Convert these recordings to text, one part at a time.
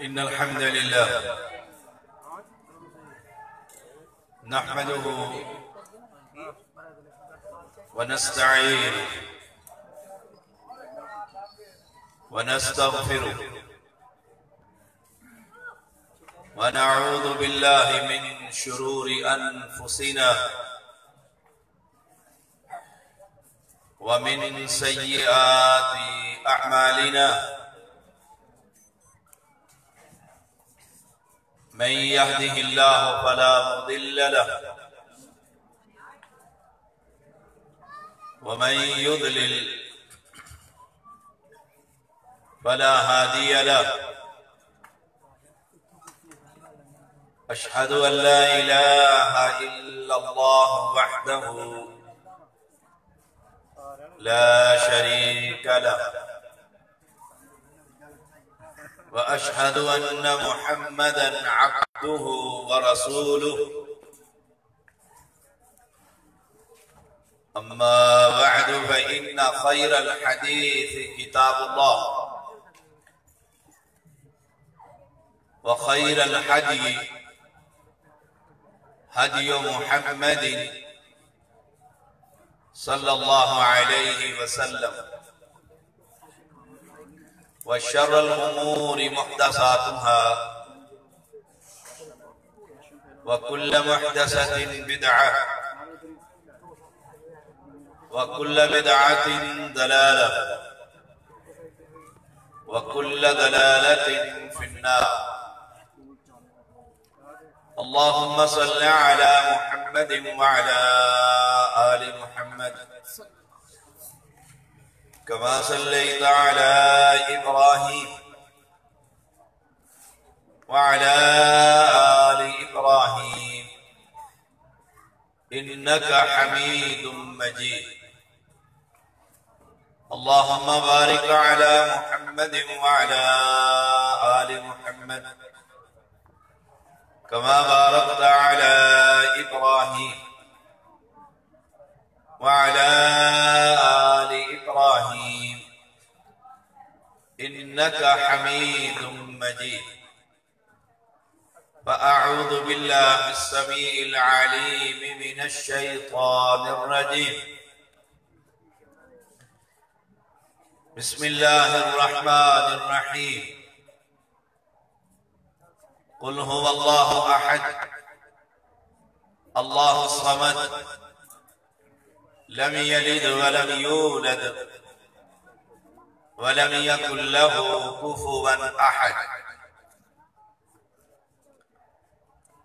إن الحمد لله نحمده ونستعينه ونستغفره ونعوذ بالله من شرور أنفسنا ومن سيئات أعمالنا من يهده الله فلا مضل له ومن يضلل فلا هادي له أشهد أن لا إله إلا الله وحده لا شريك له وأشهد أن محمدًا عبده ورسوله أما بعد فإن خير الحديث كتاب الله وخير الهدي هدي محمد صلى الله عليه وسلم وشر الأمور محدثاتها وكل محدثة بدعة وكل بدعة ضلالة وكل ضلالة في النار اللهم صل على محمد وعلى آل محمد كما صليت على إبراهيم وعلى آل إبراهيم إنك حميد مجيد اللهم بارك على محمد وعلى آل محمد كما باركت على إبراهيم وعلى آل إبراهيم إنك حميد مجيد فأعوذ بالله السميع العليم من الشيطان الرجيم بسم الله الرحمن الرحيم قل هو الله أحد الله الصمد لم يلد ولم يولد ولم يكن له كفوا أحد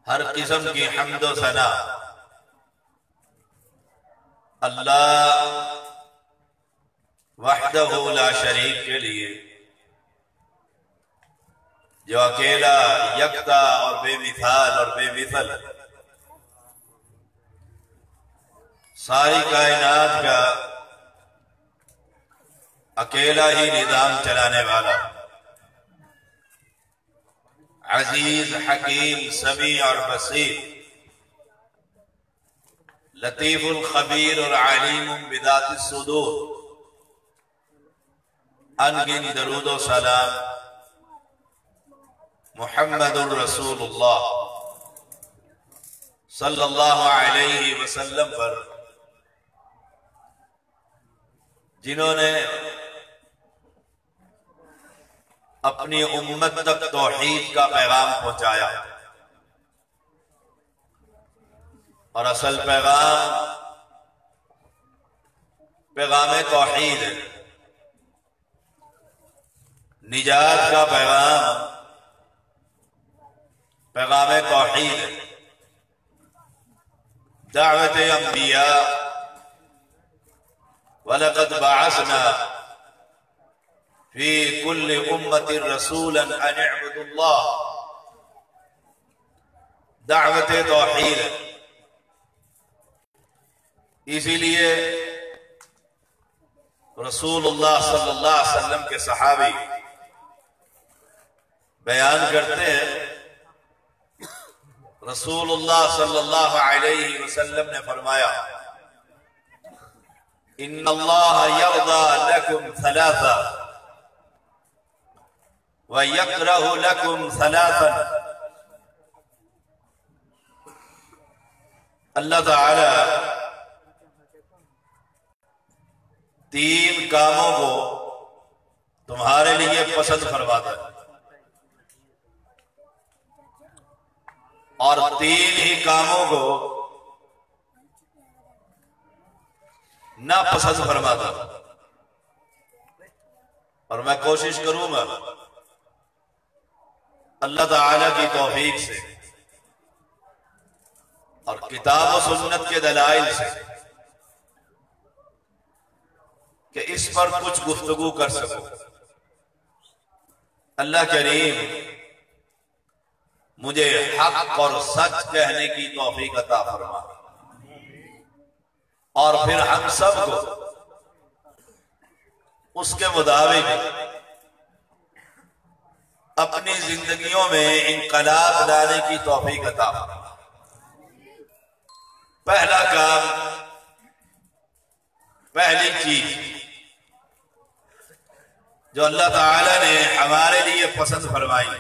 ہر قسم کی حمد و ثنا اللہ وحدہ لا شریک کے لیے جو اکیلا یکتا اور بے مثال اور بے مثل ساری کائنات کا اکیلا ہی نظام چلانے والا عزیز حکیم سمیع اور بصیر لطیف الخبیر اور علیم بذات الصدور انگن درود و سلام محمد الرسول اللہ صلی اللہ علیہ وسلم پر جنہوں نے اپنی امت تک توحید کا پیغام پہنچایا اور اصل پیغام توحید ہے نجات کا پیغام توحید ہے دعوت انبیاء وَلَقَدْ بَعَثْنَا فِي كُلِّ أُمَّةٍ رَسُولًا أَنِ اعْبُدُوا اللَّهَ دعوت توحید اسی لیے رسول اللہ صلی اللہ علیہ وسلم کے صحابی بیان کرتے ہیں رسول اللہ صلی اللہ علیہ وسلم نے فرمایا ان اللہ یرضى لکم ثلاثہ وَيَكْرَهُ لَكُمْ ثَلَاثًا، اللہ تعالی 3 کاموں کو تمہارے لیے پسند فرماتا ہے، اور 3 ہی کاموں کو ناپسند فرماتا ہے۔ اور میں کوشش کروں گا اللہ تعالی کی توفیق سے اور کتاب و سنت کے دلائل سے کہ اس پر کچھ گفتگو کر سکوں۔ اللہ کریم مجھے حق اور سچ کہنے کی توفیق عطا فرما، اور پھر ہم سب کو اس کے مطابق اپنی زندگیوں میں انقلاب لانے کی توفیق عطا فرما۔ پہلا کام، پہلی چیز جو اللہ تعالی نے ہمارے لیے پسند فرمائی،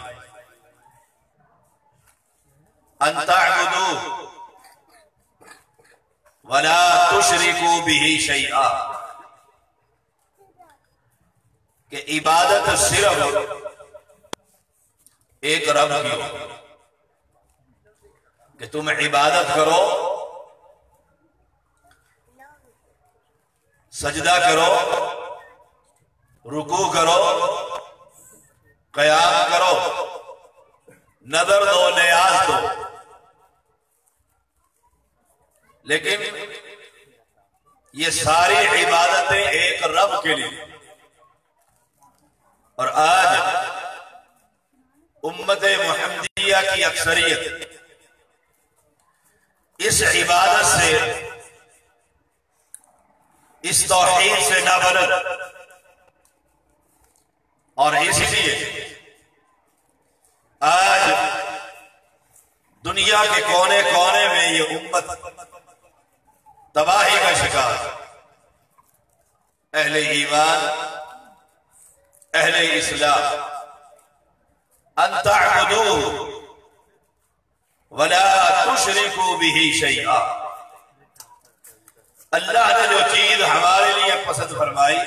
ان تعبدوا ولا تشرکوا به شیئا، کہ عبادت صرف ایک رب کی ہو، کہ تم عبادت کرو، سجدہ کرو، رکوع کرو، قیام کرو، نظر دو، نیاز دو، لیکن یہ ساری عبادتیں ایک رب کے لیے۔ اور آج امت محمدیہ کی اکثریت اس عبادت سے، اس توحید سے نابلد، اور اس لیے آج دنیا کے کونے کونے میں یہ امت تباہی کا شکار ہے۔ اہل ایمان، اہل اسلام، ان تعبدوا ولا تشرکوا به شیئا، اللہ نے جو چیز ہمارے لیے پسند فرمائی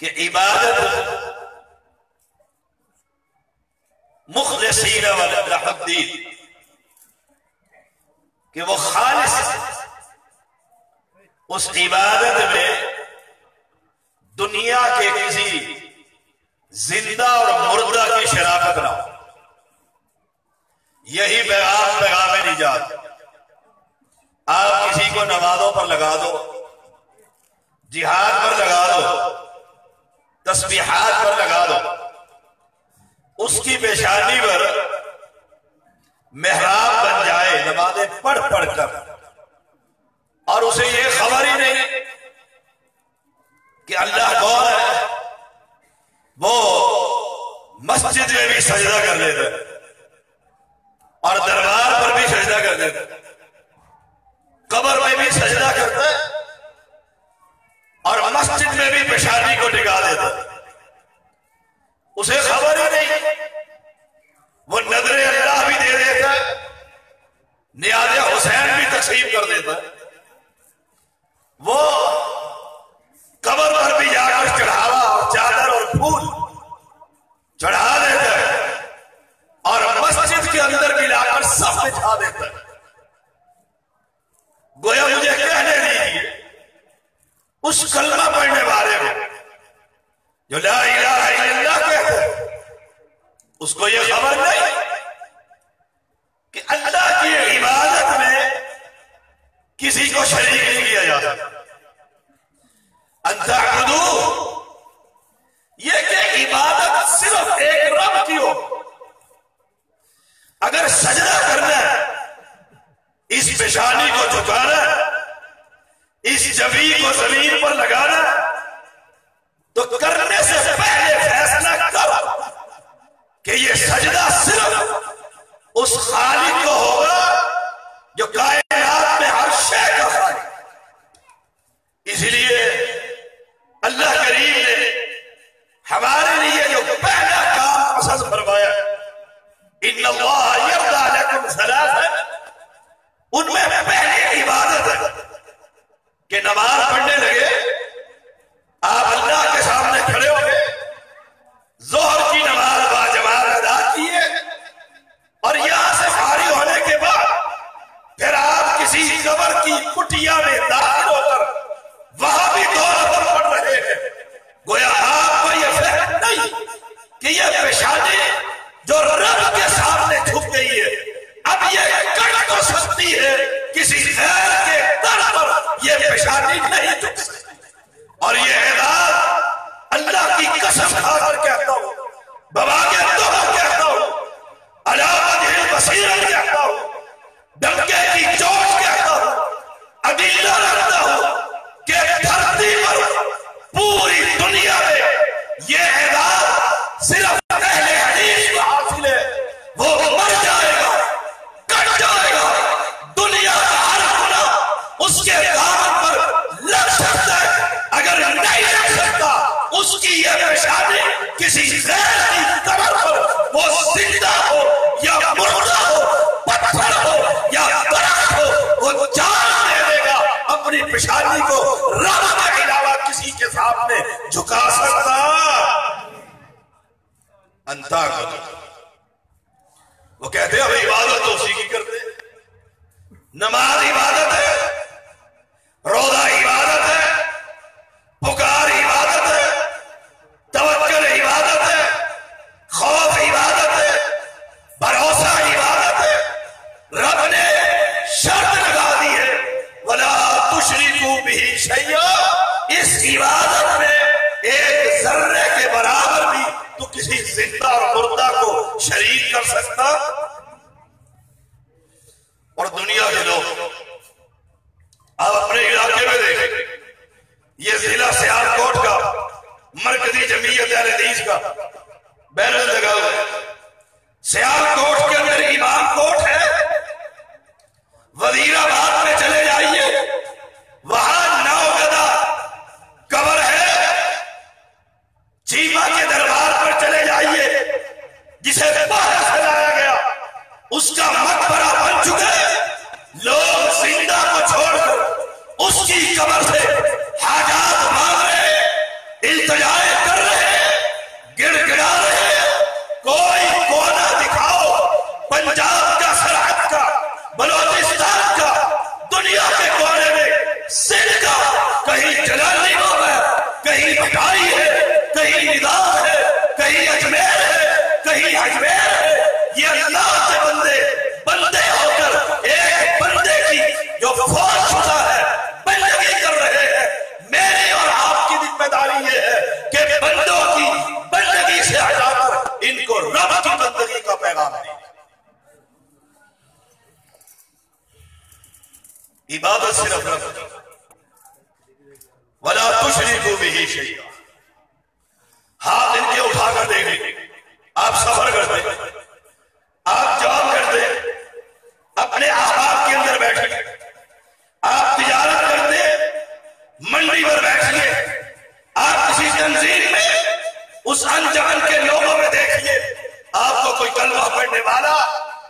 کہ عبادت مخلصین لہ الدین، کہ وہ خالص اس عبادت میں دنیا کے کسی زندہ اور مردہ کی شراکت نہ ہو۔ یہی پیغام نجات۔ آپ کسی کو نمازوں پر لگا دو، جہاد پر لگا دو، تسبیحات پر لگا دو، اس کی پیشانی پر محراب بن جائے نمازیں پڑھ پڑھ کر، اور اسے یہ خبر ہی نہیں کہ اللہ کون ہے، وہ مسجد میں بھی سجدہ کر لیتا ہے اور دربار پر بھی سجدہ کر دیتا ہے، قبر میں بھی سجدہ کرتا ہے اور مسجد میں بھی پیشانی کو ٹکا دیتا ہے، اسے خبر ہی نہیں۔ وہ نظر اللہ بھی دے دیتا ہے، نیاز حسین بھی تقسیم کر دیتا ہے، وہ قبر پر بھی جا کر چڑھاوا اور چادر اور پھول چڑھا دیتا ہے، اور مسجد کے اندر بھی لا کر سب بچھا دیتا ہے۔ گویا مجھے کہنے دیجیے اس کلمہ پڑھنے والے کو جو لا الہ الا اللہ کہتے ہیں، اس کو یہ خبر نہیں کہ اللہ کی عبادت میں کسی کو شریک نہیں کیا جاتا۔ ان تعبدوا، یہ کہ عبادت صرف ایک رب کی ہو۔ اگر سجدہ کرنا ہے، اس پیشانی کو جھکانا، اس جبی کو زمین پر لگانا، تو کرنے سے پہلے فیصلہ کرو کہ یہ سجدہ صرف اس خالق کو ہوگا جو کائنات میں ہر شے کا خالق۔ اس لیے اللہ کریم نے ہمارے لیے جو ان میں پہلی عبادت ہے کہ نماز پڑھنے لگے، آپ اللہ کے سامنے کھڑے ہو گئے، ظہر کی نماز باجماعت ادا کیے، اور یہاں سے فارغ ہونے کے بعد پھر آپ کسی قبر کی کٹیا میں داخل ہو کر وہاں بھی دو رکعت پڑھ رہے ہیں۔ گویا آپ کو یہ فکر نہیں کہ یہ پیشانی جو رب کے سامنے جھک گئی ہے اب یہ کٹ تو سکتی ہے، کسی غیر کے در پر یہ پیشانی نہیں جھک سکتی۔ اور یہ اعلان اللہ کی قسم کھا کر کہتا ہوں، بواقع توبہ کہتا ہوں، علامت البصیرت کہتا ہوں، ڈنکے کی چوٹ کہتا ہوں، ادلہ رکھتا ہوں کہ دھرتی پر پوری دنیا میں یہ اعلان صرف اہل حدیث کو حاصل ہے، وہ مر جائے گا، کٹ جائے گا، دنیا کا ہر گناہ اس کے دامن پر لگ سکتا ہے، اگر نہیں لگ سکتا اس کی یہ پیشانی کسی غیر کی قبر پر، وہ زندہ ہو یا مردہ ہو، پتھر ہو یا درخت ہو، وہ جان دے دے گا، اپنی پیشانی کو رب کے علاوہ کسی کے سامنے جھکا سکتا انتا کو۔ وہ کہتے ہیں اب عبادت تو اسی کی کرتے، نماز عبادت ہے، روزہ عبادت ہے، پکار عبادت ہے، توکل عبادت ہے، خوف عبادت ہے، بھروسہ عبادت ہے۔ رب نے شرط لگا دی ہے وَلَا تُشْرِكُوا بِهِ شَيْئًا، اس عبادت میں ایک ذرے کے برابر بھی تو کسی زندہ اور مردہ کو شریک کر سکتا۔ اور دنیا کے لوگ آپ اپنے علاقے میں دیکھیں، یہ ضلع سیالکوٹ کا مرکزی جمعیت اہل حدیث کا بیرن لگا ہوا ہے، سیالکوٹ کے اندر امام کوٹ ہے، وزیر آباد میں چلے جائیے وہاں نوگدہ قبر ہے، چیمہ کے دربار پر چلے جائیے جسے باہر سے لایا گیا اس کا مقبرہ بن چکے، لوگ زندہ کو چھوڑ کر اس کی قبر سے حاجات مانگ رہے، التجائے کر رہے، گڑ گڑا رہے۔ کوئی کونا دکھاؤ پنجاب کا، سرحد کا، بلوچستان کا، دنیا کے کونے میں سندھ کا، کہیں جلالی بابا ہے، کہیں بٹائی ہے، کہیں نظام ہے، کہیں اجمیر ہے، کہیں اجمیر ہے۔ یہ اللہ کے بندے بندے ہو کر ایک بندے کی جو فوج شدہ ہے بندگی کر رہے ہیں۔ میری اور آپ کی ذمہ داری یہ ہے کہ بندوں کی بندگی سے ہٹا کر ان کو رب کی بندگی کا پیغام دیں۔ عبادت صرف رب کی، وَلَا تُشْرِكُوا بِهِ شَيْئًا۔ ہاتھ ان کے اٹھا کر دیکھیں، آپ سفر کرتے، آپ جاب کرتے، اپنے احباب کے اندر بیٹھیں، آپ تجارت کرتے، منڈی پر بیٹھیے، آپ کسی تنظیم میں اس انجمن کے لوگوں میں دیکھیے، آپ کو کوئی کلمہ پڑھنے والا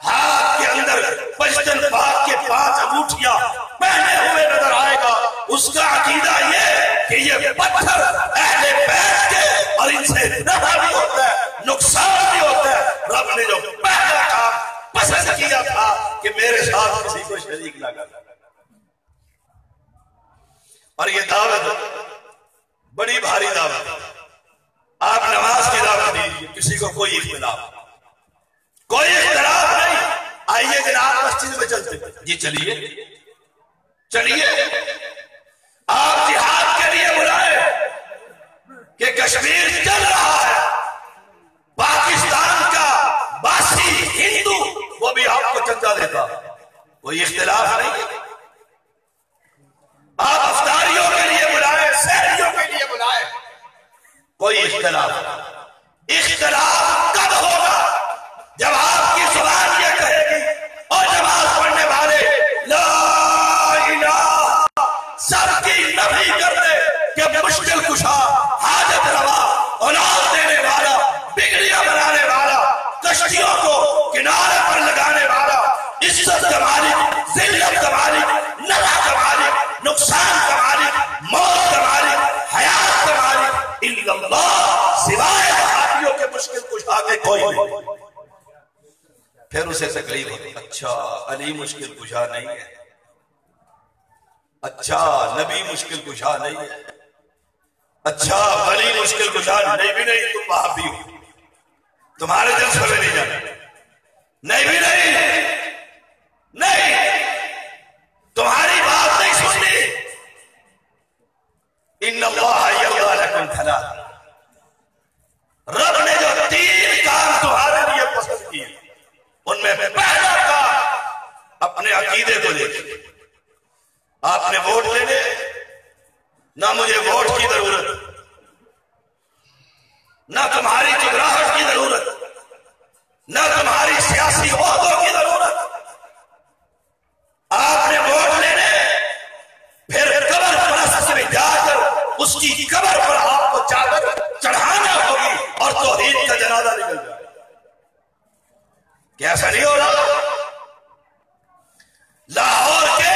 ہاتھ کے اندر پشتن پاک کے 5 انگوٹھیاں پہنے ہوئے نظر آئے گا۔ اس کا عقیدہ یہ کہ یہ پتھر اہل بیت کے، اور ان سے نفع بھی ہوتا ہے، نقصان بھی ہوتا ہے۔ رب نے جو پہلا کام پسند کیا تھا کہ میرے ساتھ کسی کو شریک نہ کرنا، اور یہ دعوت بڑی بھاری دعوت۔ آپ نماز کی دعوت دیجیے، کسی کو کوئی اختلاف نہیں، آئیے جناب مسجد میں چلتے، جی چلیے چلیے، آپ جہاد کے لیے بلائے کہ کشمیر چل رہا ہے، پاکستان کا باسی ہندو وہ بھی آپ کو چندہ دیتا، کوئی اختلاف نہیں۔ آپ افطاریوں کے لیے بلائے، سحریوں کے لیے بلائے، کوئی اختلاف کب ہوگا؟ جب آپ کی زبان یہ کہے گی اور نماز پڑھنے والے لا الہ سب کی نفی کر دے کہ مشکل کشا، حاجت روا، اولاد دینے والا، بگڑیاں بنانے والا، کشتیوں کو کنارے پر لگانے والا، عزت کا مالک، ذلت سے تکلیف ہوتی. اچھا علی مشکل کشا نہیں ہے, اچھا نبی مشکل کشا نہیں ہے, اچھا ولی مشکل کشا نہیں, بھی نہیں, تم وہابی ہو, تمہارے جلسے میں نہیں جانا, نہیں بھی نہیں, نہیں تمہاری بات نہیں سننی. ان اللہ یرضی لکم ثلاث, رب نے جو 3 کام تمہارے لیے پسند کیے ان میں پہلا کام اپنے عقیدے کو دیکھیں. آپ نے ووٹ لینے, نہ مجھے ووٹ کی ضرورت, نہ تمہاری چگراہٹ کی ضرورت, نہ تمہاری سیاسی عہدوں کی ضرورت. آپ نے ووٹ لینے, پھر قبر پرست میں جا کر اس کی قبر پر آپ کو چادر چڑھانا ہوگی اور توحید کا جنازہ نکل جائے. کیا ایسا نہیں ہو رہا؟ لاہور کے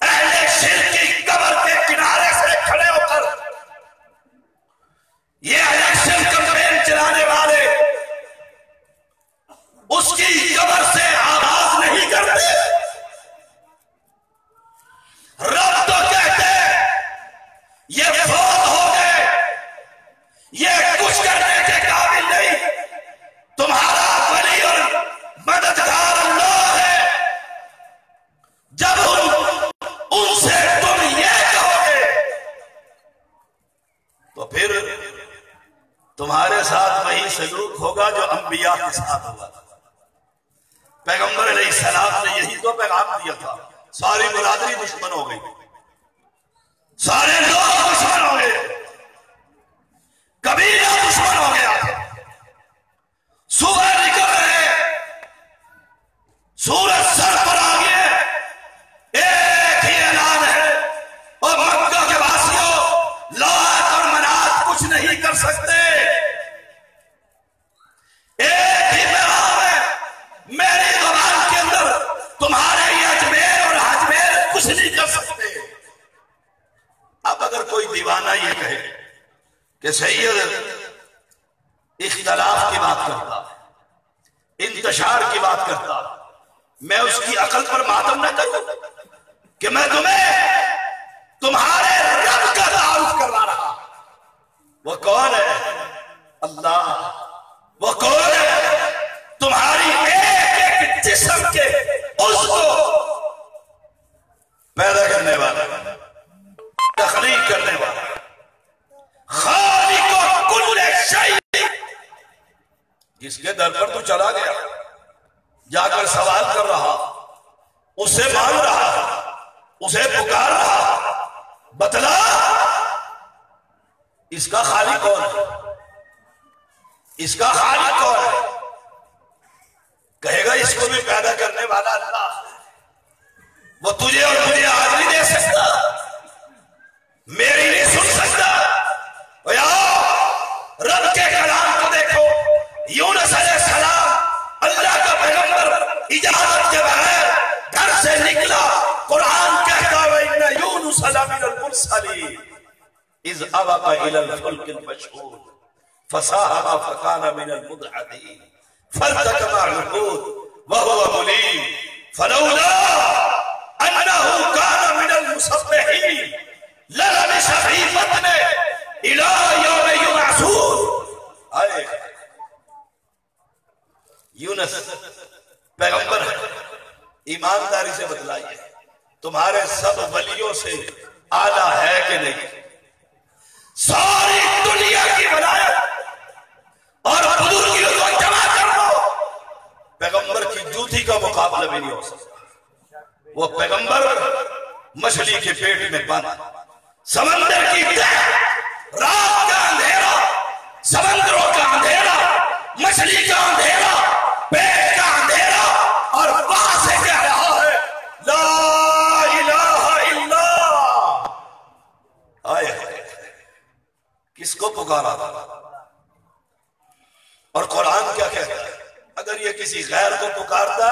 اہل شرک کی قبر کے کنارے سے کھڑے ہو کر یہ الیکشن کمپین چلانے والے اس کی قبر سے آواز نہیں کرتے. رب تو کہتے یہ فوت ہو گئے, یہ کچھ کرنے کے قابل نہیں, تمہارا ولی اور مددگار اللہ ہے. جب ان سے تم یہ کہو گے تو پھر تمہارے ساتھ وہی سلوک ہوگا جو انبیاء کے ساتھ ہوا. پیغمبر علیہ السلام نے یہی تو پیغام دیا تھا. ساری برادری دشمن ہو گئی, سارے لوگ دشمن ہو گئے, قبیلہ دشمن ہو گیا. سورج نکل رہے, سورج سر پر آ گئے, ایک ہی اعلان ہے, اور مکہ کے واسیوں لات اور منات کچھ نہیں کر سکتے. ایک ہی پیغام ہے, میری زبان کے اندر تمہارے یہ اجمیر اور حجمیر کچھ نہیں کر سکتے. اب اگر کوئی دیوانہ یہ کہے کہ سید اختلاف کی بات کرتا, انتشار کی بات کرتا, میں اس کی عقل پر ماتم نہ کروں کہ میں تمہیں تمہارے رب کا تعارف کروا رہا. وہ کون ہے؟ اللہ. وہ کون ہے؟ تمہاری ایک ایک جسم کے اس کو پیدا کرنے والا, تخلیق کرنے والا, خالق کل شیء. جس کے در پر تو چلا گیا, جا کر سوال کر رہا, اسے مانگ رہا, اسے پکار رہا, بتلا اس کا خالق کون ہے, اس کا خالق کون ہے؟ کہے گا اس کو بھی پیدا کرنے والا اللہ. وہ تجھے اور مجھے آج نہیں دے سکتا, میری نہیں سن سکتا. رب کے کلام کو دیکھو, یونس علیہ السلام اللہ کا پیغمبر اجازت کے بغیر گھر سے نکلا, قرآن کہتا وَإِنَّ يُونُسَ لَمِنَ الْمُرْسَلِينَ إِذْ أَبَقَ إِلَى الْفُلْكِ الْمَشْحُونِ فَسَاهَمَ فَكَانَ مِنَ الْمُدْحَضِينَ فَالْتَقَمَ الْحُوتُ وَهُوَ مُلِيمٌ فَلَوْلَا أَنَّهُ كَانَ مِنَ الْمُسَبِّحِينَ لَلَبِثَ فِي بَطْنِهِ إِلَى يَوْمِ يُبْعَثُونَ. یونس پیغمبر ہے, ایمانداری سے بتلائیے تمہارے سب ولیوں سے اعلیٰ ہے کہ نہیں؟ ساری دنیا کی ولایت اور بزرگیوں کو جمع کر دو, پیغمبر کی جوتی کا مقابلہ بھی نہیں ہو سکتا. وہ پیغمبر مچھلی کے پیٹ میں بند, سمندر کی تہ, رات کا اندھیرا, سمندروں کا اندھیرا, مچھلی کا اندھیرا, پیٹ کا اندھیرا, اور وہاں سے کہہ رہا ہے لا الہ الا. آئے کس کو پکارا تھا؟ اور قرآن کیا کہتا ہے؟ اگر یہ کسی غیر کو پکارتا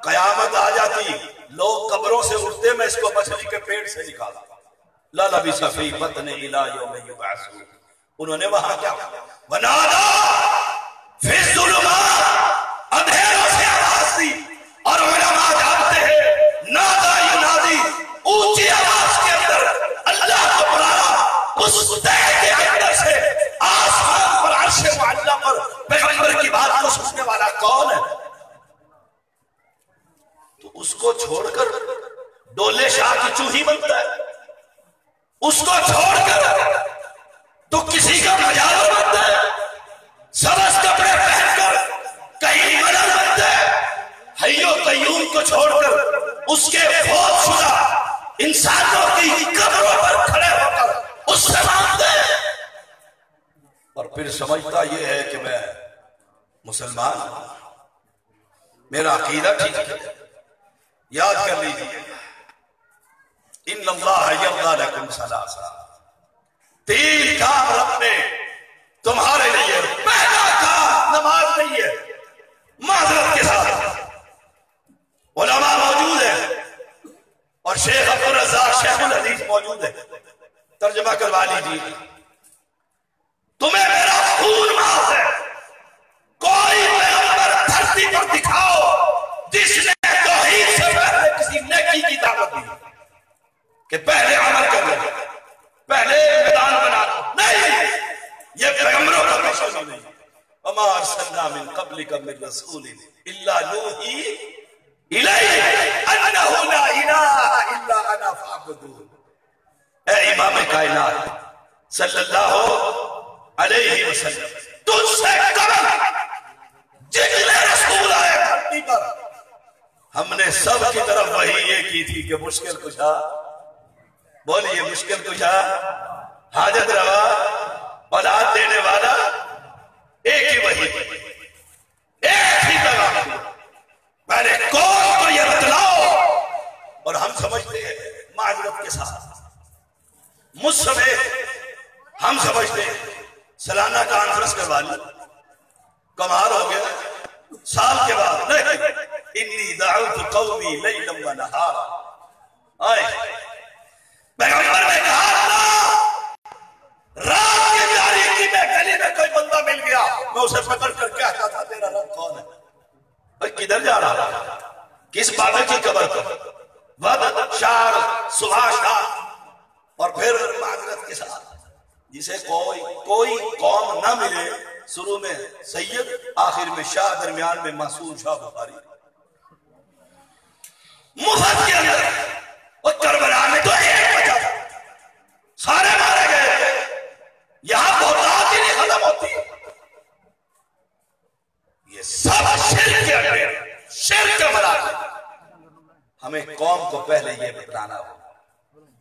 قیامت آ جاتی, لوگ قبروں سے اٹھتے, میں اس کو مچھلی کے پیٹ سے نکالا. لا لبث فی بطنہ الی یوم یبعثون. انہوں نے وہاں کیا ونادا فی الظلمات اندھیروں سے آواز دی اور علماء جانتے ہیں نادا ینادی اونچی آواز کے اندر اللہ کو بلانا اس دہ کے اندر سے آسمان پر عرش معلی پر پیغمبر کی بات کو سننے والا کون ہے؟ تو اس کو چھوڑ کر ڈولے شاہ کی چوہی بنتا ہے، اس کو چھوڑ کر تو کسی کا مجاور بنتا ہے، سبز کپڑے پہن کر کہیں مدد بنتا ہے، حی و قیوم کو چھوڑ کر اس کے فوت شدہ انسانوں کی قبروں پر کھڑے ہو کر اس سے مانگتے ہیں، اور پھر سمجھتا یہ ہے کہ میں مسلمان ہوں، میرا عقیدہ ٹھیک ہے۔ یاد کر لیجیے ان اللہ یرضی لکم ثلاثا، تین کام رب نے تمہارے لیے، پہلا کام نماز نہیں ہے، معذرت کے ساتھ علماء موجود ہیں اور شیخ عبدالرزاق شیخ الحدیث موجود ہے، ترجمہ کروا لیجیے، تمہیں میرا خون معاف ہے، کوئی پیغمبر دھرتی پر دکھاؤ جس نے توحید سے پہلے کسی نیکی کی دعوت دی کہ پہلے عمل کر لیں، پہلے میدان بنا دو، نہیں، یہ پیغمبروں کا مشن نہیں۔ وما ارسلنا من قبلک من رسول الا نوحی الیہ انہ لا الہ الا انا فاعبدون۔ اے امام کائنات صلی اللہ علیہ وسلم، تجھ سے قبل جتنے رسول آئے دھرتی پر ہم نے سب کی طرف وحی یہ کی تھی کہ مشکل کشا، بولیے مشکل کشا، حاجت روا، اولاد دینے والا، ایک ہی وحی، ایک ہی پیغام، پہلے قوم کو یہ بتلاؤ۔ اور ہم سمجھتے ہیں معذرت کے ساتھ، مجھ سمیت ہم سمجھتے ہیں سالانہ کانفرنس کروا لی، کمال ہو گیا، سال کے بعد نہیں، انی دعوت قومی لیلا و نہارا، آئے پیغمبر نے کہا رات کی تاریکی میں گلی میں کوئی بندہ مل گیا، میں اسے پکڑ کر کہتا تھا تیرا رب کون ہے؟ بھئی کدھر جا رہا ہے؟ کس بابے کی قبر پر؟ وقت شار صبح شام، اور پھر معذرت کے ساتھ جسے کوئی قوم نہ ملے، شروع میں سید، آخر میں شاہ، درمیان میں معصوم شاہ بخاری، مفت کے اندر، اور کربلا میں تو ایک بچا تھا، سارے مارے گئے، یہاں بہتات ہی نہیں ختم ہوتی، یہ سب شرک کے اندر، شرک کے مراحل۔ ہمیں قوم کو پہلے یہ بتلانا ہو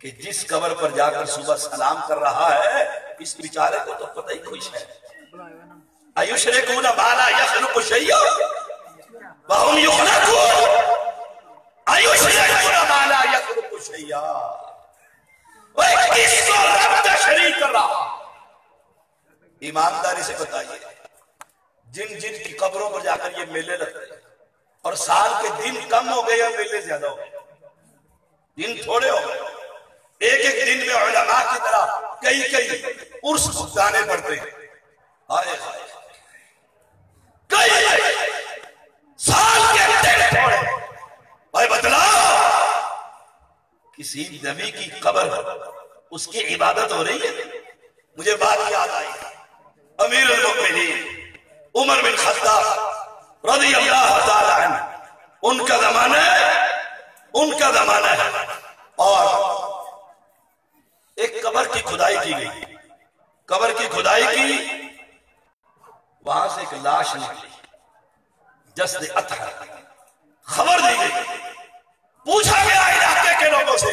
کہ جس قبر پر جا کر صبح سلام کر رہا ہے، اس بیچارے کو تو پتہ ہی کچھ ہے، ایشرکون ما لا یخلق شیئا وہم یخلقون، ایشرکون ما لا یخلق شیئا، وہ کس کو رب کا شریک کر رہا؟ ایمانداری سے بتائیے، جن جن کی قبروں پر جا کر یہ میلے لگتے ہیں، اور سال کے دن کم ہو گئے اور میلے زیادہ ہو گئے، دن تھوڑے ہو گئے، ایک ایک دن میں علماء کی طرح کئی عرس گانے پڑتے ہیں، آئے کئی سال کے دن تھوڑے، بھائی بتلاؤ کسی نبی کی قبر اس کی عبادت ہو رہی ہے؟ مجھے بات یاد آئی، امیر المؤمنین عمر بن خطاب رضی اللہ تعالی عنہ، ان کا زمانہ ہے، اور ایک قبر کی کھدائی کی گئی، قبر کی کھدائی کی، وہاں سے ایک لاش نکلی، جسد اطہر، خبر دی گئی، پوچھا گیا علاقے کے لوگوں سے،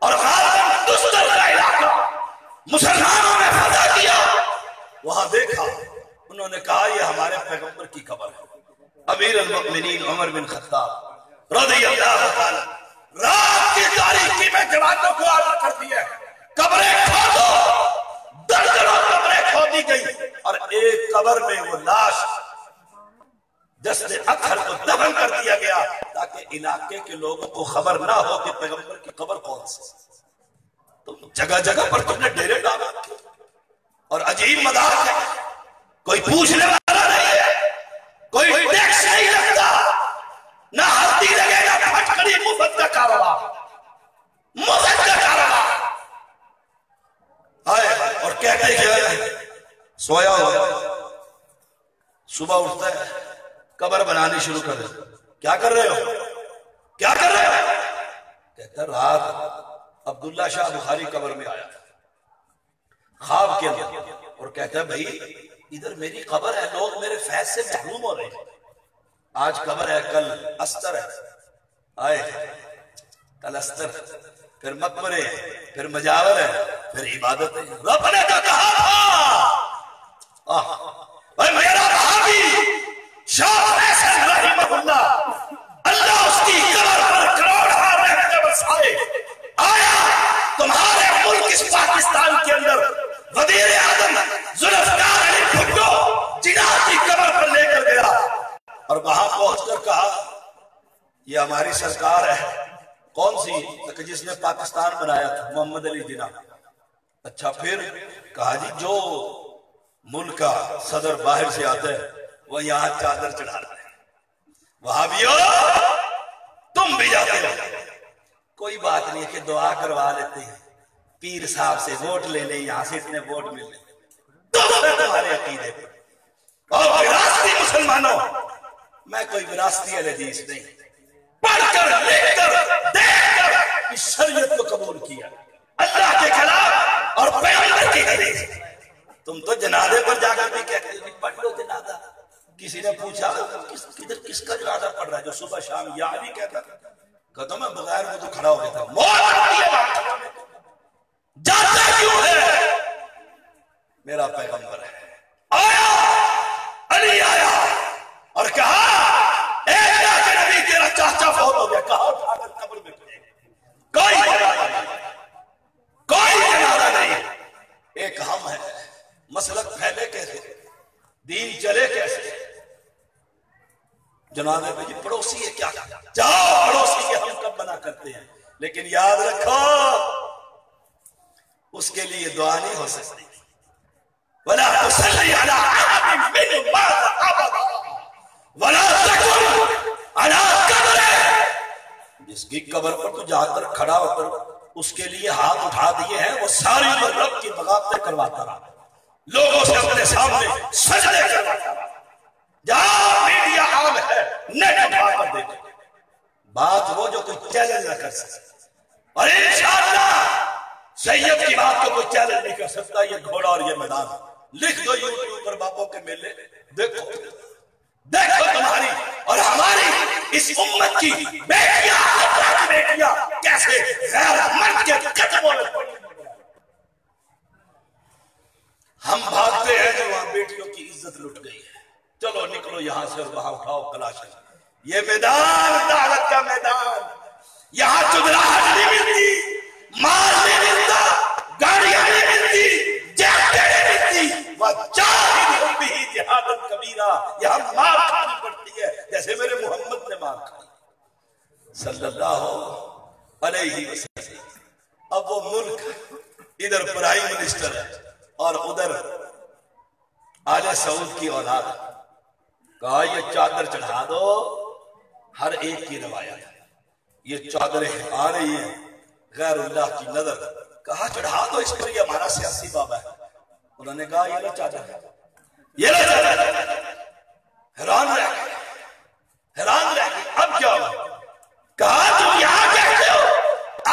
اور غالباً دستر کا علاقہ مسلمانوں نے فتح کیا، وہاں دیکھا، انہوں نے کہا یہ ہمارے پیغمبر کی قبر ہے۔ امیر المؤمنین عمر بن خطاب رضی اللہ تعالی رات کی تاریکی میں جوانوں کو آگاہ کر دیا، قبریں کھودو، درجنوں قبریں کھودی گئی، اور ایک قبر میں وہ لاش جسد اطہر کو دفن کر دیا گیا تاکہ علاقے کے لوگوں کو خبر نہ ہو کہ پیغمبر کی قبر کون سی۔ تم جگہ جگہ پر تم نے ڈیرے ڈالا، اور عجیب مذاق ہے، کوئی پوچھنے والا نہیں ہے، کوئی ٹیکس نہیں مصیبت کا کاروبار، مصیبت کا کاروبار آئے اور کہتے کہ سویا ہوا، صبح اٹھتا ہے قبر بنانی شروع کر دے. کیا کر رہے ہو؟ کیا کر رہے ہو؟ کہتا رات عبداللہ شاہ بخاری قبر میں آیا خواب کے اندر اور کہتا ہے بھائی ادھر میری قبر ہے، لوگ میرے فیض سے محروم ہو رہے ہیں، آج قبر ہے کل استر ہے، آئے کل استر پھر مقبرے پھر مجاور ہے پھر عبادت ہے. رب نے تو کہا تھا اے میرا بھابی شاہ فیصل رحمہ اللہ اس کی قبر پر کروڑ رحمت برسائے. آیا تمہارے ملک اس پاکستان کے اندر وزیر اعظم ذوالفقار علی بھٹو جناح کی قبر پر لے کر گیا اور وہاں پہنچ کر کہا یہ ہماری سرکار ہے. کون سی؟ جس نے پاکستان بنایا تھا، محمد علی جناح. اچھا پھر کہا جی جو ملک کا صدر باہر سے آتا ہے وہ یہاں چادر چڑھاتا ہے. وہاں بھی ہو تم بھی جاتے ہو، کوئی بات نہیں کہ دعا کروا لیتے ہیں، پیر صاحب سے ووٹ لے لیں، یہاں سے اتنے ووٹ مل لیں. تمہارے عقیدے پر اور وراثتی مسلمانوں، میں کوئی وراثتی اہل حدیث نہیں، پڑھ کر لکھ کر دیکھ کر اس شریعت کو قبول کیا اللہ کے خلاف اور پیغمبر کی حدیث. تم تو جنازے پر جا کر بھی کہتے ہیں پڑھ لو جنازہ. کسی نے پوچھا کس کا جنازہ پڑھ رہا ہے جو صبح شام یا علی کہتا تھا؟ کہتا میں بغیر وہ تو کھڑا ہو گیا تھا. موت جاتا کیوں ہے؟ میرا پیغمبر ہے. آیا علی آیا اور کہا اے اللہ کے نبی تیرا چاچا فوت ہو گیا. کہا اٹھا کر قبر میں پڑے. کوئی جنازہ نہیں، کوئی جنازہ نہیں. ایک ہم ہے، مسلک پھیلے کیسے، دین چلے کیسے. جنازے میں جی پڑوسی ہے کیا جاؤ پڑوسی کے ہم کب بنا کرتے ہیں، لیکن یاد رکھو اس کے لیے دعا نہیں ہو سکتی. وَلَا تُصَلِّ عَلَىٰ أَحَدٍ مِّنْهُمْ مَاتَ أَبَدًا وَلَا تَقُمْ عَلَىٰ قَبْرِهِ. جس کی قبر پر تو جا کر کھڑا ہو کر اس کے لیے ہاتھ اٹھا دیے ہیں وہ ساری عمر رب کی بغاوتیں کرواتا رہا، لوگوں سے اپنے سامنے سجدے کرواتا رہا. جہاں میڈیا عام ہے نیٹ اٹھا کر دیکھو، بات وہ جو کوئی چیلنج نہ کر سکتا، اور انشاءاللہ سید کی بات کو کوئی چیلنج نہیں کر سکتا. یہ گھوڑا اور یہ میدان لکھ دو یوٹیوب پر باپوں کے میلے، دیکھو دیکھو تمہاری اور ہماری اس امت کی بیٹیاں کیسے غیر مرد کے قدموں میں پڑی. ہم بھاگتے ہیں جو وہاں بیٹیوں کی عزت لٹ گئی ہے. چلو نکلو یہاں سے اور وہاں اٹھاؤ کلاشیں. یہ میدان دعوت کا میدان، یہاں چدراہٹ نہیں ملتی، مال نہیں ملتا، گاڑیاں نہیں ملتی، جیکٹیں نہیں ملتی. وَجَاهِدْهُمْ بِهِ جِهَادًا كَبِيرًا. یہاں مار کھانی پڑتی ہے جیسے میرے محمد نے مار کھائی صلی اللہ علیہ وسلم. اب وہ ملک ادھر پرائم منسٹر ہے اور ادھر آل سعود کی اولاد ہے. کہا یہ چادر چڑھا دو، ہر ایک کی روایت ہے. یہ چادریں آ رہی ہیں غیر اللہ کی نظر. کہا چڑھا دو اس پر، یہ ہمارا سیاسی بابا ہے. انہوں نے کہا یہ لو چادر، یہ لو چادر. حیران رہ گئے، حیران رہ گئے. اب کیا ہوا؟ کہا تم یہاں کہتے ہو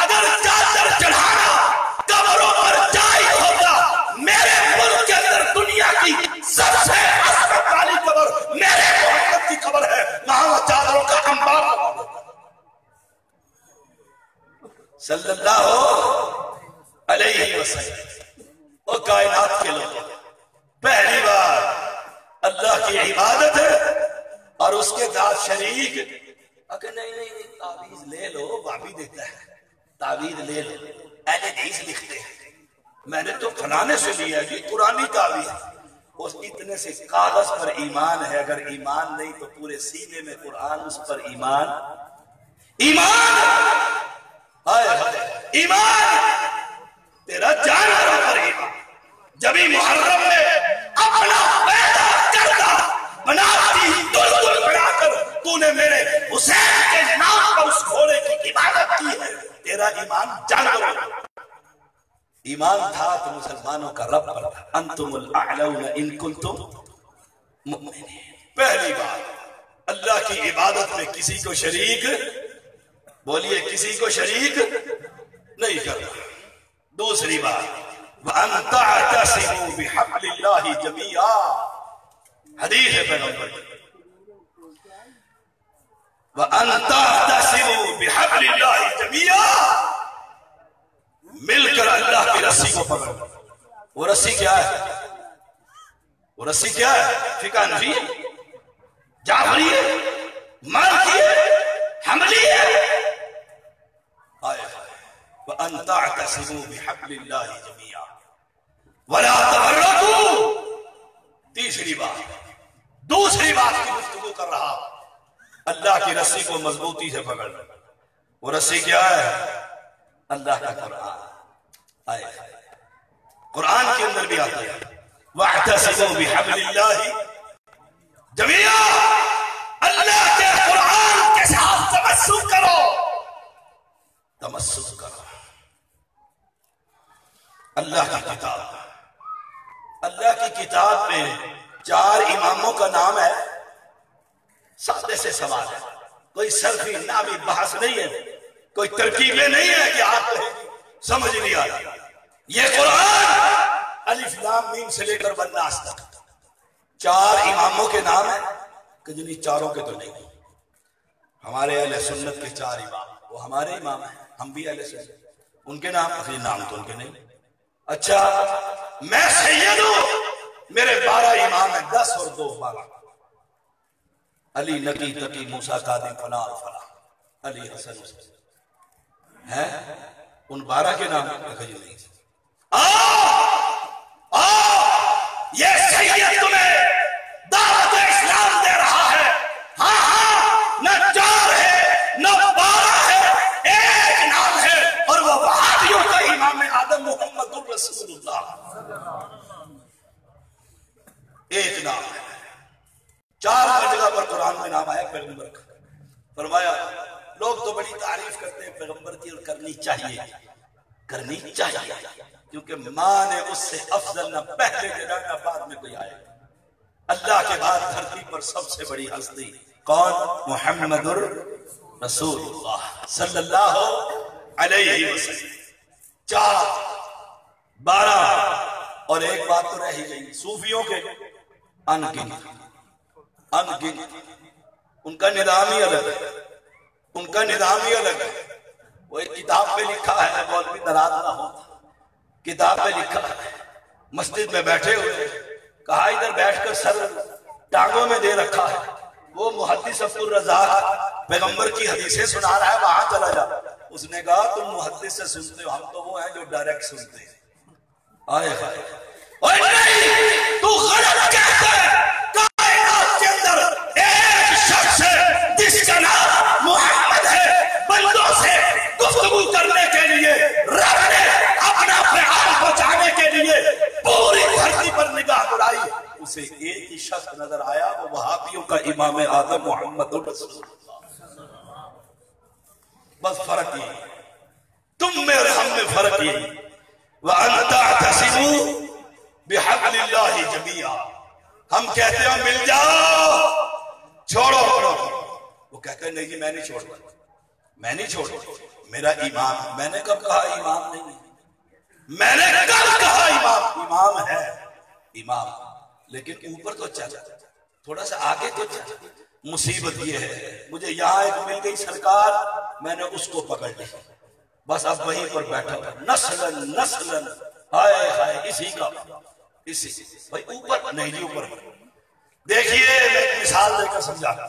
اگر چادر چڑھانا قبروں پر جائز ہوتا، میرے ملک کے اندر دنیا کی سب سے عظمت والی قبر میرے محمد کی قبر ہے، وہاں چادروں کا انبار لگا دو صلی اللہ علیہ وسلم. اور کائنات کے لوگ پہلی بار اللہ کی عبادت ہے اور اس کے ساتھ شریک. اگر نہیں تعویذ لے لو، بابی دیتا ہے تعویذ لے لو، اہل حدیث لکھتے ہیں میں نے تو فلانے سے لیا جی قرآنی تعویذ. اس اتنے سے کاغذ پر ایمان ہے، اگر ایمان نہیں تو پورے سینے میں قرآن، اس پر ایمان. ایمان تیرا جانوروں پر ایمان. جبھی محرم میں اپنا پیدا کردہ بناتی دلدل بنا کر تو نے میرے حسین کے نام پر اس گھوڑے کی میرا ایمان جانوروں ایمان تھا تو مسلمانوں کا رب پر تھا. انتم الاعلون ان کنتم مؤمنین. پہلی بات اللہ کی عبادت میں کسی کو شریک بولیے کسی کو شریک نہیں کرنا. دوسری بات وَأَن تَعْتَصِمُوا بِحَبْلِ اللَّهِ جَمِيعًا حدیث ہے پیغمبر کی. وَأَن تَعْتَصِمُوا بِحَبْلِ اللَّهِ جَمِيعًا مل کر اللہ کی رسی کو پکڑ. وہ رسی کیا ہے؟ وہ رسی کیا ہے؟ فقہ حنفی ہے، جعفری ہے، مالکی ہے، حنبلی ہے. وَأَن تَعْتَصِمُوا بِحَبْلِ اللَّهِ جَمِيعًا وَلَا تَفَرَّقُوا. تیسری بات دوسری بات کی گفتگو کر رہا اللہ کی رسی کو مضبوطی سے پکڑ. وہ رسی کیا ہے؟ اللہ کا قرآن. آئے قرآن کے اندر بھی آتا ہے وَاعْتَصِمُوا بِحَبْلِ اللَّهِ جَمِيعًا. اللہ کے قرآن کے ساتھ تمسک کرو. تمسک کرو. اللہ کی کتاب اللہ کی کتاب میں 4 اماموں کا نام ہے. سادے سے سوال ہے، کوئی صرفی نامی بحث نہیں ہے، کوئی ترکیبیں نہیں ہے کہ آپ سمجھ نہیں آتی. یہ قرآن الف لام میم سے لے کر والناس تک 4 اماموں کے نام ہیں کہ جنہیں چاروں کے تو نہیں. ہمارے اہل سنت کے 4 امام وہ ہمارے امام ہیں، ہم بھی اہل سنت. ان کے نام اصلی نام تو ان کے نہیں. اچھا میں سید ہوں، میرے 12 امام ہیں، 10 اور 2 12. علی نقی تقی موسیٰ قادم فلاں فلاں علی حسن ہے. ان 12 کے نام لکھے نہیں. یہ سید تمہیں دعوت اسلام دے رہا ہے. ہاں ہاں نہ 4 ہے نہ 12 ہے، ایک نام ہے اور وہ وہابیوں کا امام اعظم محمد الرسول اللہ. ایک نام ہے. 4 جگہ پر قرآن میں نام آیا پیغمبر کا. فرمایا لوگ تو بڑی تعریف کرتے ہیں پیغمبر کی اور کرنی چاہیے کیونکہ ماں نے اس سے افضل نہ پہلے دینا نہ بعد میں کوئی آئے. اللہ کے بعد دھرتی پر سب سے بڑی ہستی کون؟ محمد رسول اللہ صلی اللہ علیہ وسلم. 4 12 اور ایک بات تو رہ ہی گئی صوفیوں کے انگنت. ان کا نظام ہی الگ ہے. ان کا نظام ہی الگ ہے. وہ ایک کتاب پہ لکھا ہے، مولوی ناراض نہ ہو، کتاب پہ لکھا ہے مسجد میں بیٹھے ہوئے کہا ادھر بیٹھ کر سر ٹانگوں میں دے رکھا ہے. وہ محدث عبد الرزاق پیغمبر کی حدیثیں سنا رہا ہے، وہاں چلا جا. اس نے کہا تم محدث سے سنتے ہو، ہم تو وہ ہیں جو ڈائریکٹ سنتے ہیں. آئے نہیں تو غلط کہتا ہے. کائنات کے اندر ایک شخص ہے جس کا نام محمد ہے. بندوں سے گفتگو کرنے کے لیے رب نے اپنا پیغام پہنچانے کے لیے پوری دھرتی پر نگاہ دوڑائی. اسے ایک ہی شخص نظر آیا، وہ وہابیوں کا امام اعظم محمد رسول اللہ. بس فرق یہ تم میں اور ہم میں فرق یہ وَأَن تَعْتَصِمُوا بِحَبْلِ اللَّهِ جَمِيعًا. ہم کہتے ہیں مل جاؤ چھوڑو. وہ کہتے ہیں نہیں جی میں نہیں چھوڑتا، میں نہیں چھوڑتا، میرا امام. میں نے کب کہا امام نہیں؟ میں نے کب کہا امام؟ امام ہے امام، لیکن اوپر تو چل تھوڑا سا آگے تو چل. مصیبت یہ ہے مجھے یہاں ایک مل گئی سرکار، میں نے اس کو پکڑ لی، بس اب وہیں پر بیٹھا نسلن ہائے ہائے اسی کا اسی بھائی اوپر نہیں جی اوپر. دیکھیے میں ایک مثال دے کر سمجھاتا.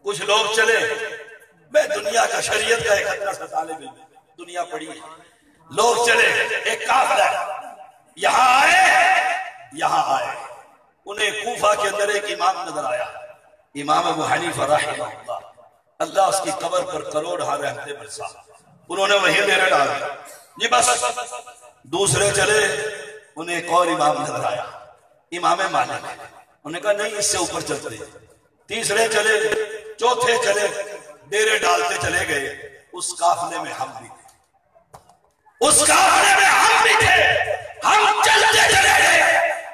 کچھ لوگ چلے، میں دنیا کا شریعت کا ایک ادنا سا طالب علم، دنیا پڑھی ہے. لوگ چلے ایک قافلہ یہاں آئے انہیں کوفہ کے اندر ایک امام نظر آیا، امام ابو حنیفہ رحمہ اللہ. اللہ اس کی قبر پر کروڑ ہاں رحمتیں برسا. انہوں نے وہیں ڈیرا ڈال دیا جی. بس دوسرے چلے انہیں ایک اور امام نظر آیا، امام مالک. انہوں نے کہا نہیں اس سے اوپر چلتے. تیسرے چلے، چوتھے چلے، ڈیرے ڈالتے چلے گئے. اس قافلے میں ہم بھی تھے، اس قافلے میں ہم بھی تھے، ہم چلتے چلے گئے،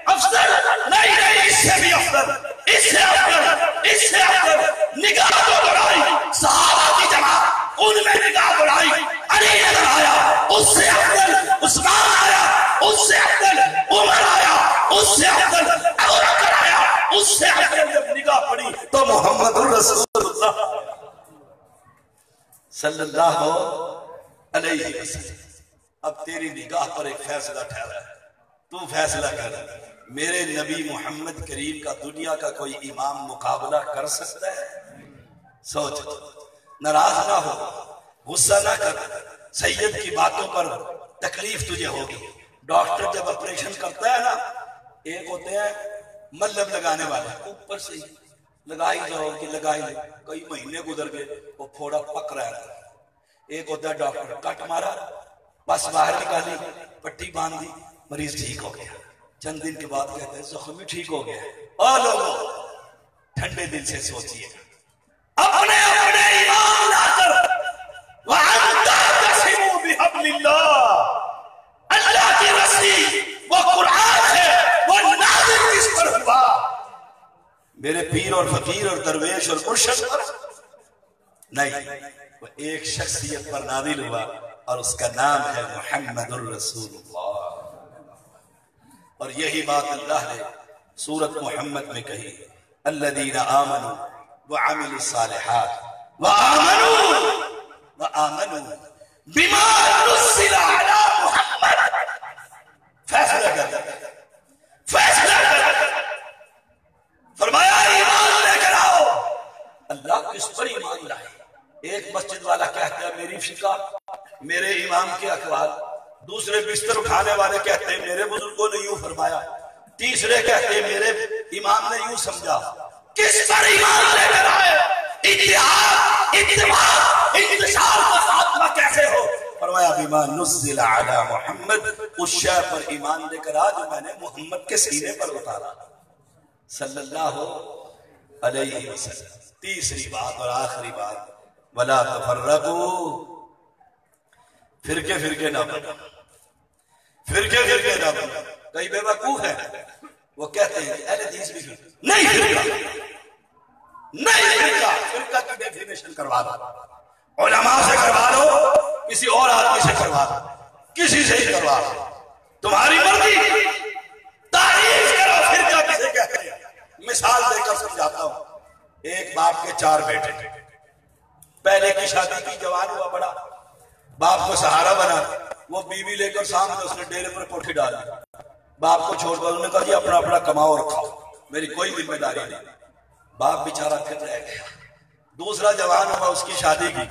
افضل نہیں اس سے بھی افضل، اس سے افضل، اس سے افضل، نگاہ تو بڑھائی صحابہ کی جماعت، ان میں نگاہ بڑھائی، علی نظر آیا اس سے افضل، عثمان آیا اس سے افضل، عمر آیا اس سے افضل، ابو بکر آیا اس سے افضل، جب نگاہ پڑی تو محمد رسول اللہ صلی اللہ علیہ وسلم۔ اب تیری نگاہ پر ایک فیصلہ ٹھہرا ہے، تو فیصلہ کر، میرے نبی محمد کریم کا دنیا کا کوئی امام مقابلہ کر سکتا ہے؟ سوچ، ناراض نہ ہو، غصہ نہ کر، سید کی باتوں پر تکلیف تجھے ہوگی۔ ڈاکٹر جب آپریشن کرتا ہے نا، ایک ہوتے ہیں ملب لگانے والے، اوپر سے لگائی جاؤ کہ لگائی جاؤ، کئی مہینے گزر گئے وہ پھوڑا پک رہا تھا۔ ایک ہوتا ہے ڈاکٹر، کٹ مارا، بس باہر نکالی، پٹی باندھی، مریض ٹھیک ہو گیا، چند دن کے بعد کہتے ہیں زخم بھی ٹھیک ہو گیا۔ اور لوگوں ٹھنڈے دل سے سوچئے، اپنے اپنے ایمان لا کر وَأَنْ تَعْتَصِمُوا بِحَبْلِ اللَّهِ، اللہ کی رسی وہ قرآن ہے، وہ نازل کس پر ہوا؟ میرے پیر اور فقیر اور درویش اور مرشد پر نہیں، وہ ایک شخصیت پر نازل ہوا اور اس کا نام ہے محمد الرسول اللہ۔ اور یہی بات اللہ نے سورۃ محمد میں کہی، الذین آمنوا وعملوا الصالحات وآمنوا بما نزل علی محمد۔ فیصلہ کر، فیصلہ کر، فرمایا ایمان لے کر آؤ۔ اللہ کس پر ایمان لائے؟ ایک مسجد والا کہتا ہے میری فقہ، میرے امام کے اقوال، دوسرے بستر اٹھانے والے کہتے ہیں میرے بزرگوں نے یوں فرمایا، تیسرے کہتے ہیں میرے امام نے یوں سمجھا۔ کس پر ایمان لے کر آئے؟ اتحاد، اتفاق، انتشار کا خاتمہ کیسے ہو؟ فرمایا بما نزل علی محمد، اس شے پر ایمان لے کر آ جو میں نے محمد کے سینے پر اتارا صلی اللہ علیہ وسلم۔ تیسری بات اور آخری بات، ولا تفرقوا، فرقے فرقے نہ بنو، فرقے فرقے نہ بنو۔ کئی بے وقوف ہیں، وہ کہتے ہیں کہ اہل حدیث بھی فرقہ نہیں، فرقہ نہیں، فرقہ فرقہ کی ڈیفینیشن کروا دو، علماء سے کروا دو، کسی اور آدمی سے کروا دو، کسی سے ہی کروا دو، تمہاری مرضی، تعریف کرو فرقہ کسے کہتے ہیں۔ مثال دے کر سمجھاتا ہوں، ایک باپ کے 4 بیٹے، پہلے کی شادی کی، جوان ہوا بڑا، باپ کو سہارا بنا، وہ بیوی لے کر سامنے اس نے ڈیرے پر کوٹھی ڈال دی، باپ کو چھوڑ کر انہوں نے کہا جی اپنا اپنا کماؤ اور کھاؤ، میری کوئی ذمہ داری نہیں۔ باپ بیچارہ پھر رہ گیا۔ دوسرا جوان ہوا، اس کی شادی کی،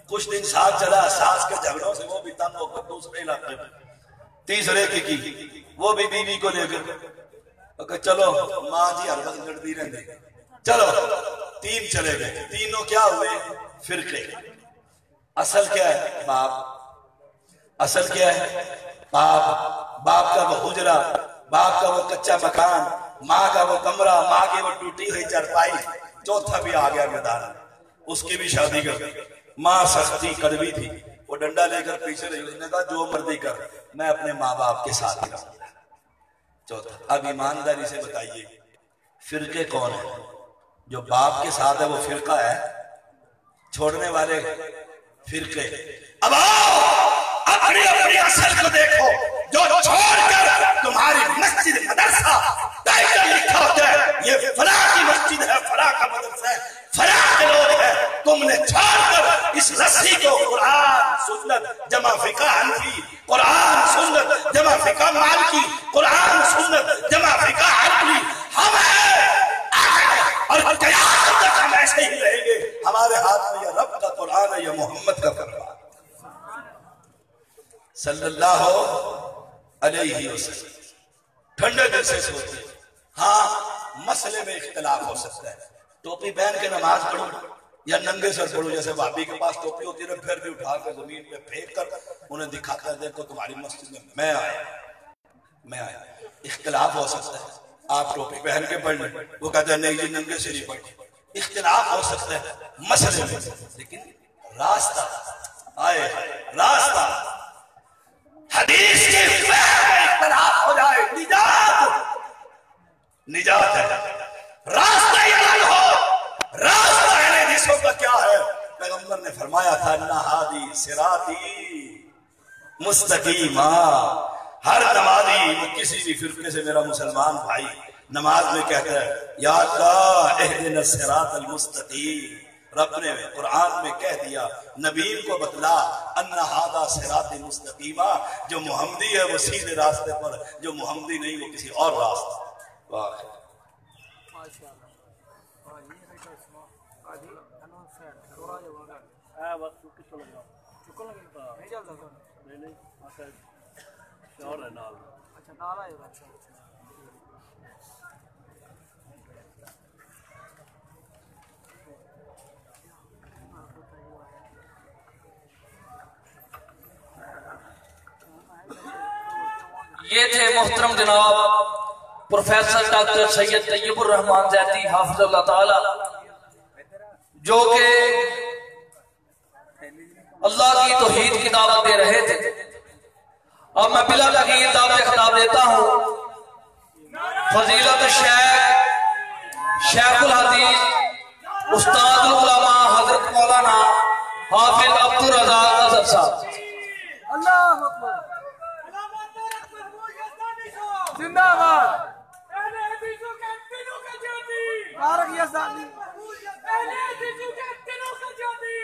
کچھ دن ساتھ چلا، ساس کے جھگڑوں سے وہ بھی تنگ ہو کر دوسرے علاقے میں، تیسرے کی وہ بھی بیوی کو لے کر چلو ماں جی ہر وقت لڑتی رہتی، چلو 3 چلے گئے، تینوں کیا ہوئے؟ فرقے۔ اصل کیا ہے؟ باپ۔ اصل کیا ہے؟ باپ۔ باپ کا وہ حجرہ، باپ کا وہ کچا مکان، ماں کا وہ کمرہ، ماں کی وہ ٹوٹی ہوئی چرپائی، چوتھا بھی آ گیا میدان، اس کی بھی شادی کر دی۔ ماں سختی کڑوی تھی، وہ ڈنڈا لے کر پیچھے رہی، اس نے کہا جو مرضی کر، میں اپنے ماں باپ کے ساتھ ہی رہوں گا۔ چوتھا۔ اب ایمانداری سے بتائیے فرقے کون ہیں؟ جو باپ کے ساتھ ہے وہ فرقہ ہے، چھوڑنے والے فرقے۔ اب آؤ اپنی اپنی اصل کو دیکھو، جو چھوڑ کر تمہاری مسجد مدرسہ ٹائٹل لکھا ہوتا ہے یہ فلاں کی مسجد ہے، فلاں کا مدرسہ ہے، فلاں کے لوگ ہیں، تم نے چھوڑ کر اس رسی کو قرآن سنت جمع فقہ حنفی، قرآن سنت جمع فقہ مالکی، قرآن سنت جمع فقہ حنبلی، ہم ہیں اور قیامت تک ہم ایسے ہی رہیں گے۔ ہمارے ہاتھ میں یہ رب کا قرآن ہے، یہ محمد کا فرمان صلی اللہ علیہ وسلم۔ ٹھنڈے دل سے سوچیں، ہاں مسئلے میں اختلاف ہو سکتا ہے، ٹوپی پہن کے نماز پڑھو یا ننگے سر پڑھو، جیسے بھابھی کے پاس ٹوپی ہوتی ہے پھر بھی اٹھا کے زمین پہ پھینک کر انہیں دکھاتا ہے دیکھو تمہاری مسجد میں میں آیا۔ اختلاف ہو سکتا ہے، آپ ٹوپی پہن کے پڑھ لیں، وہ کہتے ہیں نہیں جی ننگے سے نہیں پڑھ۔ اختلاف ہو سکتا ہے مسئلے میں، لیکن راستہ آئے راستہ حدیث کی فہم میں اختلاف ہو جائے نجات ہے، راستہ الگ ہو، راستہ اہل حدیثوں کا کیا ہے؟ پیغمبر نے فرمایا تھا اِنَّ هَٰذِهِ صِرَاطِي مستقیما. ہر نمازی وہ کسی بھی فرقے سے میرا مسلمان بھائی نماز میں کہتا ہے یا اللہ اہدنا الصراط المستقیم. رب نے قرآن میں کہہ دیا، نبی کو بتلا ان ھذا صراط مستقیما، جو محمدی ہے وہ سیدھے راستے پر، جو محمدی نہیں وہ کسی اور راستے. واہ یہ تھے محترم جناب پروفیسر ڈاکٹر سید طیب الرحمان زیدی حافظ اللہ تعالی، جو کہ اللہ کی توحید کی دعوت دے رہے تھے. اب میں بلا تغیر دعوت خطاب دیتا ہوں فضیلت شیخ الحدیث استاد العلماء حضرت مولانا حافظ عبدالرزاق اظہر صاحب. اللہ اکبر، زندہ باد اہل حدیثوں کے دلوں کا جاتی، بارک یزدانی اہل حدیثوں کے دلوں کا جاتی.